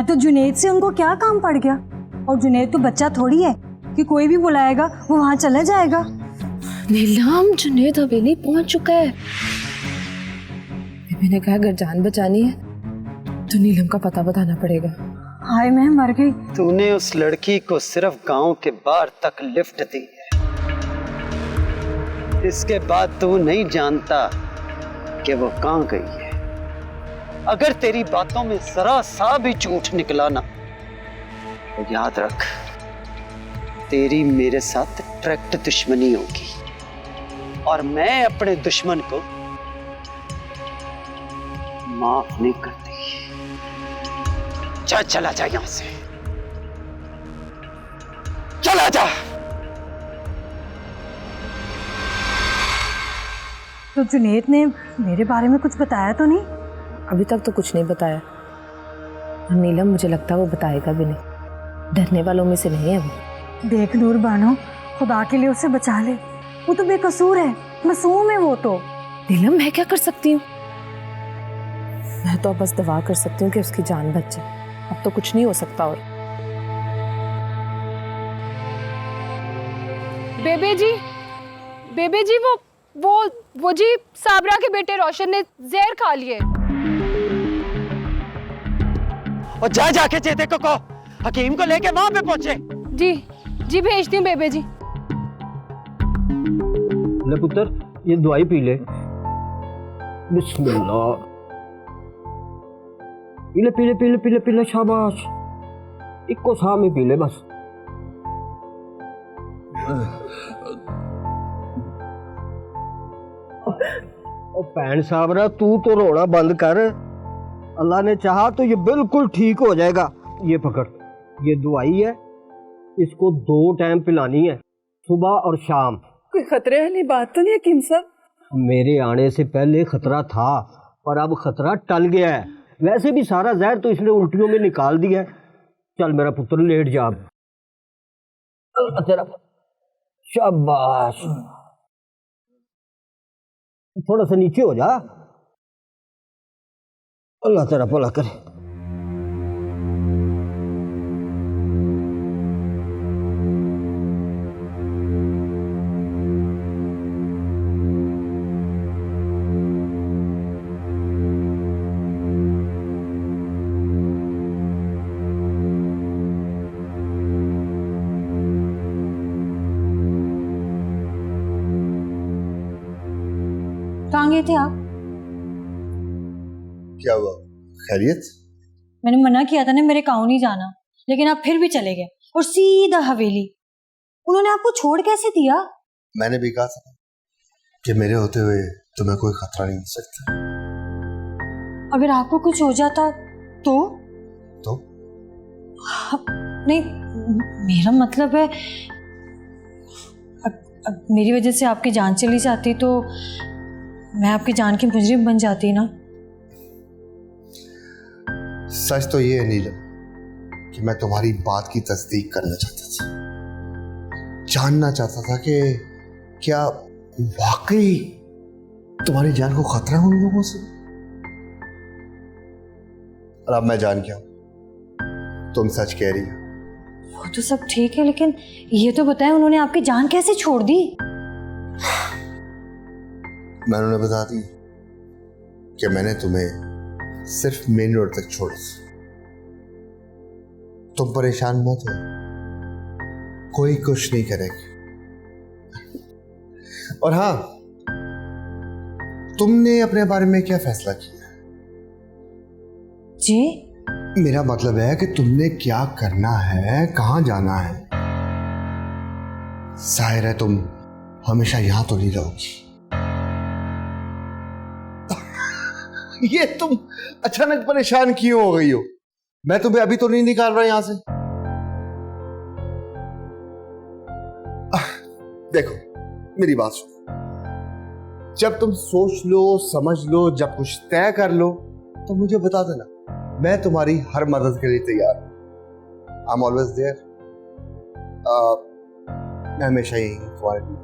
मैं तो जुनैद से उनको क्या काम पड़ गया, और जुनैद तो बच्चा थोड़ी है कि कोई भी बुलाएगा वो वहां चला जाएगा। नीलम, जुनैद हवेली पहुंच चुका है। बेबी ने कहा अगर जान बचानी है तो नीलम का पता बताना पड़ेगा। हाय मैं मर गई। तूने उस लड़की को सिर्फ गांव के बाहर तक लिफ्ट दी है, इसके बाद तू नहीं जानता कि वो कहां गई है। अगर तेरी बातों में जरा सा भी झूठ निकला ना तो याद रख, तेरी मेरे साथ डायरेक्ट दुश्मनी होगी, और मैं अपने दुश्मन को माफ नहीं करती। चला जा यहां से, चला जा। तो जुनैद ने मेरे बारे में कुछ बताया तो नहीं? अभी तक तो कुछ नहीं बताया। और नीलम, मुझे लगता है वो बताएगा भी नहीं। डरने वालों में से नहीं है वो। देख नूर बानो, खुदा के लिए उसे बचा ले, वो तो बेकसूर है, मासूम है वो तो। नीलम, मैं क्या कर सकती हूँ? मैं तो बस दुआ कर सकती हूँ कि उसकी जान बच जाए। अब तो कुछ नहीं हो सकता। और बेबे जी वो जी साबरा के बेटे रोशन ने जहर खा लिए। और जाके चेते को हकीम को लेके वहां पे पहुंचे। जी भेजती हूँ बेबे जी। ले पुत्र, ये दवाई पी ले। बिस्मिल्लाह। पी ले शाबाश। इको साह में पी ले बस। ओ भैन साबरा, तू तो रोना बंद कर। अल्लाह ने चाहा तो ये बिल्कुल ठीक हो जाएगा। ये पकड़, ये दवाई है, इसको 2 टाइम पिलानी है, सुबह और शाम। कोई खतरे वाली बात तो नहीं हकीम साहब? मेरे आने से पहले खतरा था, पर अब खतरा टल गया है। वैसे भी सारा जहर तो इसने उल्टियों में निकाल दिया है। चल मेरा पुत्र, लेट जा। तेरा शाबाश। थोड़ा सा नीचे हो जा। अल्लाह तेरा भला करे। कहाँ गए थे आप? क्या हुआ, खैरियत? मैंने मना किया था ना मेरे गाँव नहीं जाना, लेकिन आप फिर भी चले गए और सीधा हवेली। उन्होंने आपको छोड़ कैसे दिया? मैंने भी कहा था कि मेरे होते हुए तुम्हें कोई खतरा नहीं हो सकता। अगर आपको कुछ हो जाता तो? नहीं, मेरा मतलब है मेरी वजह से आपकी जान चली जाती तो मैं आपकी जान की मुजरिम बन जाती ना। सच तो ये है नीलम कि मैं तुम्हारी बात की तस्दीक करना चाहता था, जानना चाहता था कि क्या वाकई तुम्हारी जान को खतरा है उन लोगों से। और अब मैं जान गया, तुम सच कह रही हो। वो तो सब ठीक है, लेकिन ये तो बताएं उन्होंने आपकी जान कैसे छोड़ दी? मैंने उन्हें बता दी कि मैंने तुम्हें सिर्फ मेन रोड तक छोड़ा। तुम परेशान मत हो, कोई कुछ नहीं करेगा। और हाँ, तुमने अपने बारे में क्या फैसला किया? जी, मेरा मतलब है कि तुमने क्या करना है, कहां जाना है। जाहिर है तुम हमेशा यहां तो नहीं रहोगी। ये तुम अचानक परेशान क्यों हो गई हो? मैं तुम्हें अभी तो नहीं निकाल रहा यहां से। देखो मेरी बात सुनो, जब तुम सोच लो, समझ लो, जब कुछ तय कर लो तो मुझे बता देना, मैं तुम्हारी हर मदद के लिए तैयार हूं। I am always there. मैं हमेशा यही हूं तुम्हारे लिए।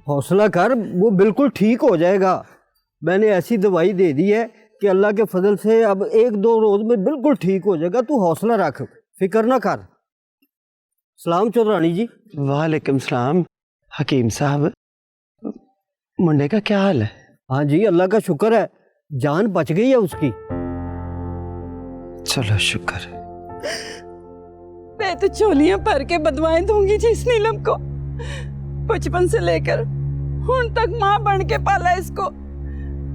हौसला कर, वो बिल्कुल ठीक हो जाएगा। मैंने ऐसी दवाई दे दी है कि अल्लाह के फजल से अब 1-2 रोज में बिल्कुल ठीक हो जाएगा। तू हौसला रख, फिक्र ना कर। सलाम चौधरानी जी। वालेकुम सलाम हकीम साहब। मुंडे का क्या हाल है? हाँ जी, अल्लाह का शुक्र है, जान बच गई है उसकी। चलो शुक्र। मैं तो चोलियां भर के बदवाएं दूंगी जी इस नीलम को। बचपन से लेकर हुन तक माँ बन के पाला इसको।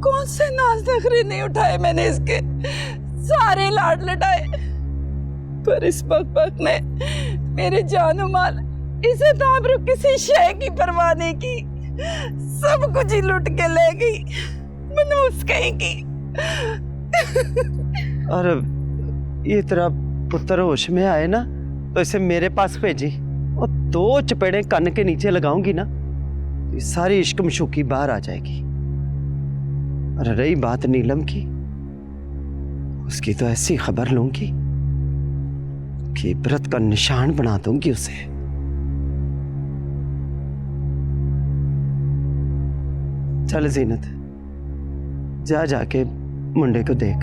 कौन से नाज नखरे नहीं उठाए मैंने इसके, सारे लाड लटाए। पर इस बकबक ने मेरे जानो माल इसे दाबरू किसी शय की परवाह नहीं की। सब कुछ ही लुट के ले गई, मनूस कहेगी। और ये तेरा पुत्र होश में आए ना तो इसे मेरे पास भेजी, और 2 चपेड़े कान के नीचे लगाऊंगी ना, ये सारी इश्क मशूकी बाहर आ जाएगी। और रही बात नीलम की, उसकी तो ऐसी खबर लूंगी कि इबरत का निशान बना दूंगी उसे। चल जीनत, जा जाके मुंडे को देख।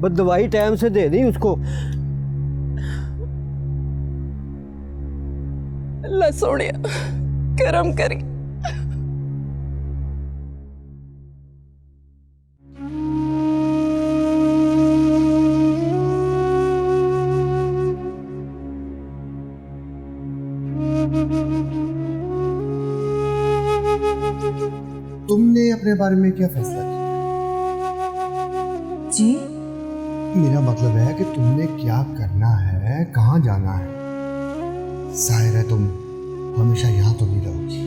बस दवाई टाइम से दे दी उसको। अल्लाह सोनिया करम करी। तुमने अपने बारे में क्या फैसला किया? जी मेरा मतलब है कि तुमने क्या करना है, कहाँ जाना है। जाहिर है तुम हमेशा यहाँ तो नहीं रहोगी।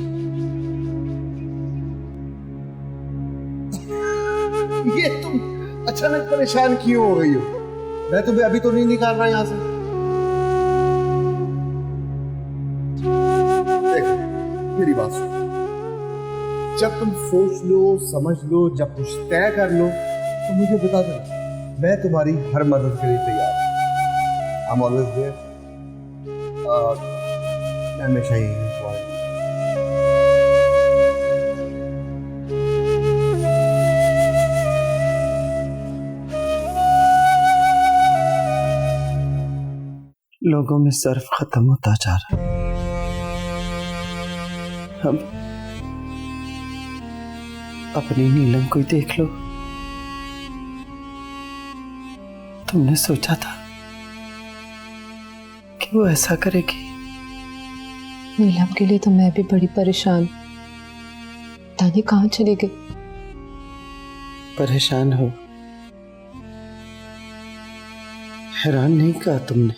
ये तुम अचानक परेशान क्यों हो रही हो? मैं तुम्हें अभी तो नहीं निकाल रहा यहाँ से। देखो मेरी बात सुनो, जब तुम सोच लो, समझ लो, जब कुछ तय कर लो तो मुझे बता देना। मैं तुम्हारी हर मदद के लिए तैयार हूँ। I'm always there। मैं हमेशा यही हूँ तुम्हारे लिए। लोगों में सर्फ खत्म होता जा रहा है। हम अपनी नीलम को ही देख लो। तुमने सोचा था कि वो ऐसा करेगी? नीलम के लिए तो मैं भी बड़ी परेशान, पता नहीं कहाँ चली गई। परेशान हो? हैरान नहीं कहा तुमने?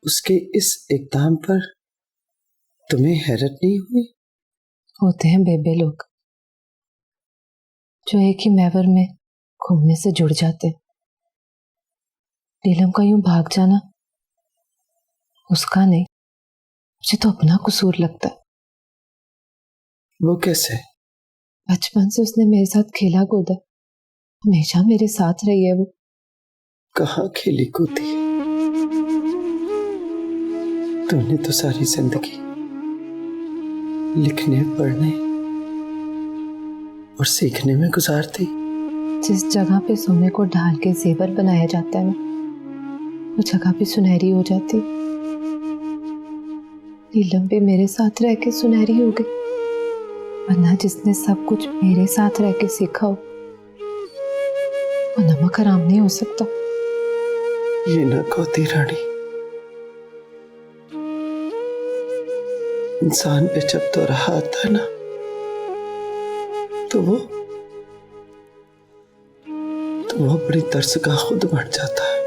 उसके इस इक़दाम पर तुम्हें हैरत नहीं हुई? होते हैं बेबे लोग जो एक ही महवर में घूमने से जुड़ जाते हैं। नीलम का यूं भाग जाना उसका नहीं, मुझे तो अपना कसूर लगता है। वो कैसे? बचपन से उसने मेरे साथ खेला कूदा, हमेशा मेरे साथ रही है। वो कहाँ खेली कूदी? तुमने तो सारी जिंदगी लिखने, पढ़ने और सीखने में गुजार दी। जिस जगह पे सोने को ढाल के जेवर बनाया जाता है ना, वो जगह भी सुनहरी हो जाती। नीलम भी मेरे साथ रह के सुनहरी हो गई, वरना जिसने सब कुछ मेरे साथ रह के सीखा हो वो नमक हराम नहीं हो सकता। ये ना कहती रानी, इंसान पे जब तो रहा आता है ना तो वो बड़ी तरस का खुद बन जाता है।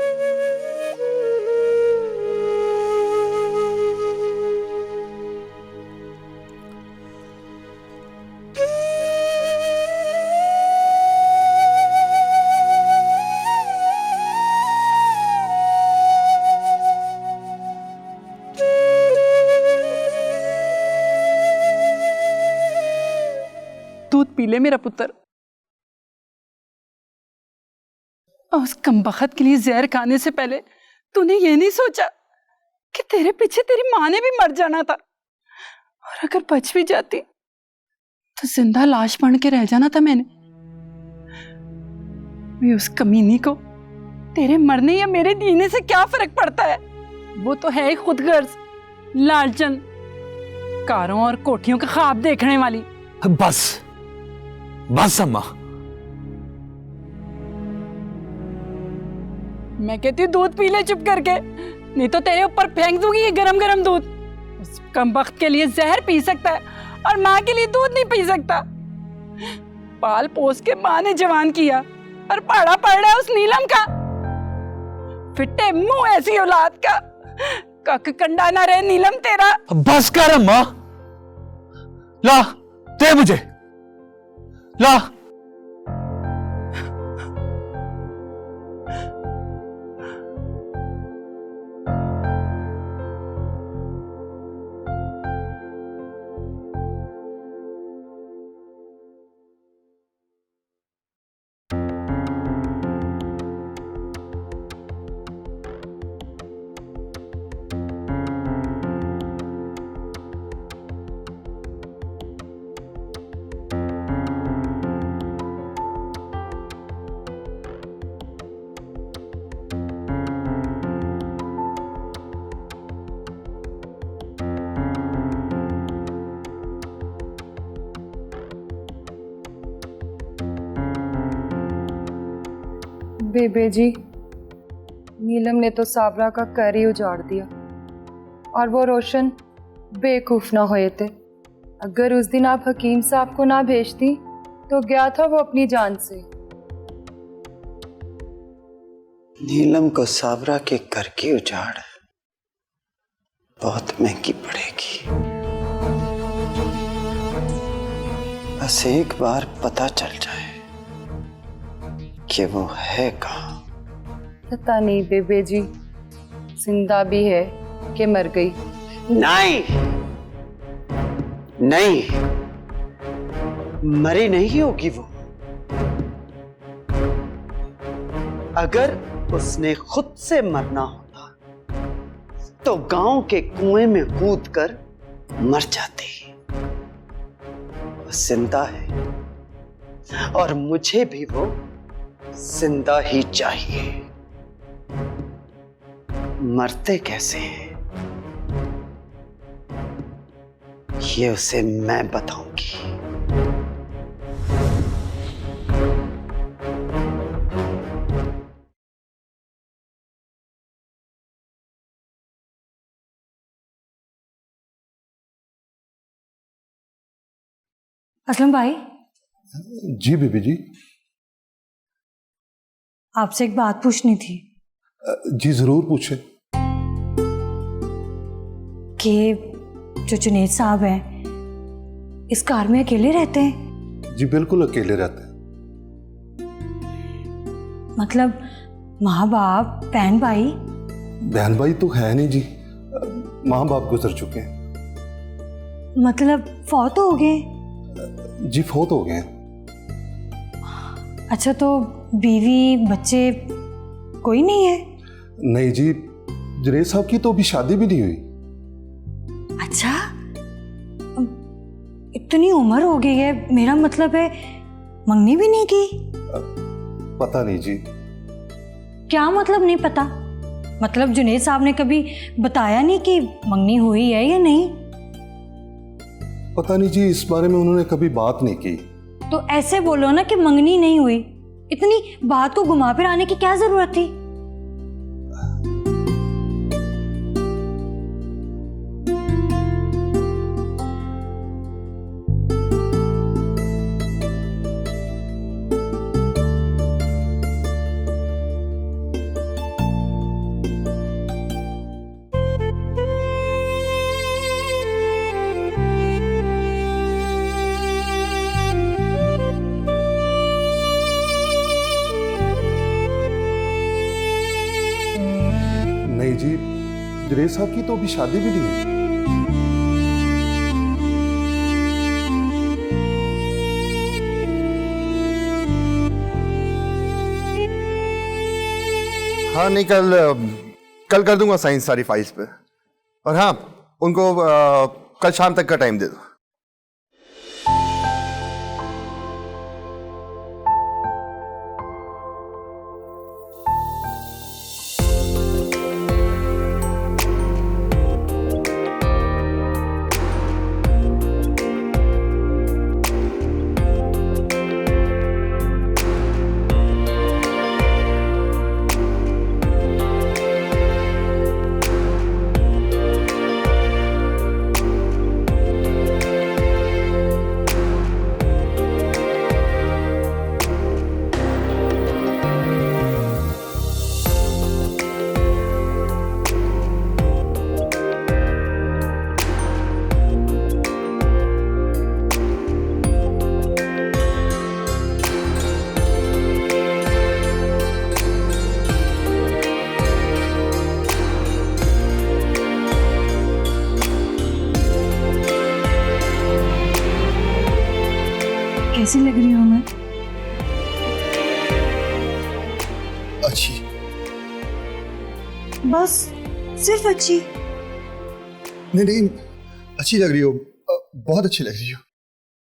दूध पी ले मेरा पुत्र। और उस कमबख्त के लिए जहर खाने से पहले तूने ये नहीं सोचा कि तेरे पीछे तेरी माँ ने भी मर जाना था, और अगर बच भी जाती तो जिंदा लाश बन के रह जाना था मैंने। मैं उस कमीनी को तेरे मरने या मेरे जीने से क्या फर्क पड़ता है? वो तो है ही खुदगर्ज, लालचन, कारों और कोठियों का ख्वाब देखने वाली। बस बस अम्मा, मैं कहती हूँ दूध पी ले चुप करके, नहीं तो तेरे ऊपर फेंक दूंगी ये गरम गरम दूध। उस कमबख्त के लिए जहर पी सकता है और माँ के लिए दूध नहीं पी सकता। पाल पोस के माँ ने जवान किया और पढ़ा पड़ रहा है उस नीलम का। फिट्टे मुंह ऐसी औलाद का, कक कंडा ना रहे नीलम तेरा। बस कर अम्मा, ला दे मुझे, ला। बेबे जी, नीलम ने तो साबरा का घर ही उजाड़ दिया, और वो रोशन बेवकूफ ना हुए थे। अगर उस दिन आप हकीम साहब को ना भेजती तो गया था वो अपनी जान से। नीलम को साबरा के घर की उजाड़ बहुत महंगी पड़ेगी। बस एक बार पता चल जाए कि वो है कहाँ। पता नहीं बेबे जी, जिंदा भी है कि मर गई। नहीं नहीं, मरी नहीं होगी वो। अगर उसने खुद से मरना होता तो गांव के कुएं में कूद कर मर जाती। वो जिंदा है और मुझे भी वो जिंदा ही चाहिए। मरते कैसे हैं ये उसे मैं बताऊंगी। असलम भाई, जी बीबी जी। आपसे एक बात पूछनी थी जी जरूर पूछे। कि जो जुनेद साहब हैं इस कार में अकेले रहते हैं? जी बिल्कुल अकेले रहते हैं। मतलब माँ बाप बहन भाई? बहन भाई तो है नहीं जी, माँ बाप गुजर चुके हैं। मतलब फौत हो गए? जी फौत हो गए हैं। अच्छा, तो बीवी बच्चे कोई नहीं है? नहीं जी, जुनेद साहब की तो अभी शादी भी नहीं हुई। अच्छा, इतनी उम्र हो गई है, मेरा मतलब है मंगनी भी नहीं की? पता नहीं जी। क्या मतलब नहीं पता? मतलब जुनेद साहब ने कभी बताया नहीं कि मंगनी हुई है या नहीं? पता नहीं जी, इस बारे में उन्होंने कभी बात नहीं की। तो ऐसे बोलो ना कि मंगनी नहीं हुई। इतनी बात को घुमा फिर आने की क्या जरूरत थी? नहीं जी, जुनेद साहब की तो अभी शादी भी नहीं हुई। हाँ नहीं, कल कर दूंगा साइन सारी फाइल्स पे। और हाँ, उनको कल शाम तक का टाइम दे दो। कैसी लग रही हूँ मैं? अच्छी। बस सिर्फ अच्छी? नहीं नहीं, अच्छी लग रही हो, बहुत अच्छी लग रही हो।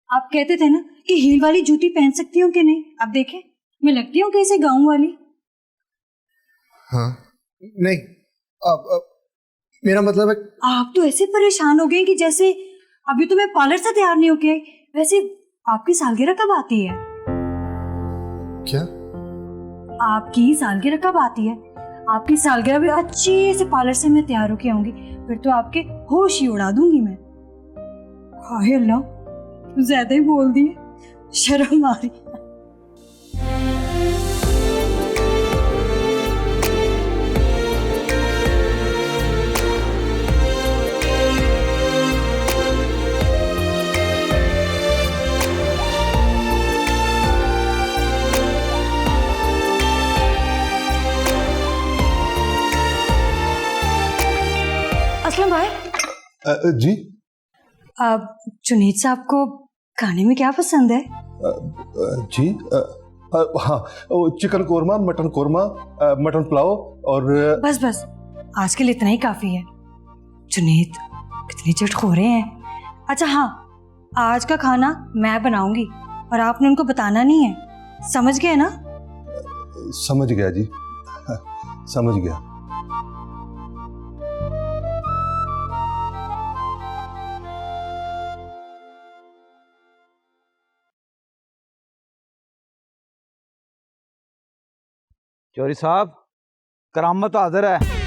आप कहते थे ना कि हील वाली जूती पहन सकती हूँ कि नहीं, अब देखें मैं लगती हूँ कैसे गाँव वाली। हाँ नहीं, अब मेरा मतलब है। आप तो ऐसे परेशान हो गए कि जैसे अभी तो मैं पार्लर से तैयार नहीं होके आई। वैसे आपकी सालगिरह कब आती है? क्या? आपकी सालगिरह कब आती है? आपकी सालगिरह भी अच्छे से पार्लर से मैं तैयार होके आऊंगी, फिर तो आपके होश ही उड़ा दूंगी मैं। हाय अल्लाह, ज्यादा ही बोल दिए, शर्म आ रही। असलम भाई। जी? अब जुनेद साहब को खाने में क्या पसंद है? जी? हाँ, chicken korma, mutton korma, mutton pulao और बस बस, आज के लिए इतना ही काफी है। जुनेद कितने चटखोरे हैं। अच्छा हाँ, आज का खाना मैं बनाऊंगी और आपने उनको बताना नहीं है, समझ गए ना? समझ गया जी, समझ गया। चौधरी साहब, करामत हाजिर है।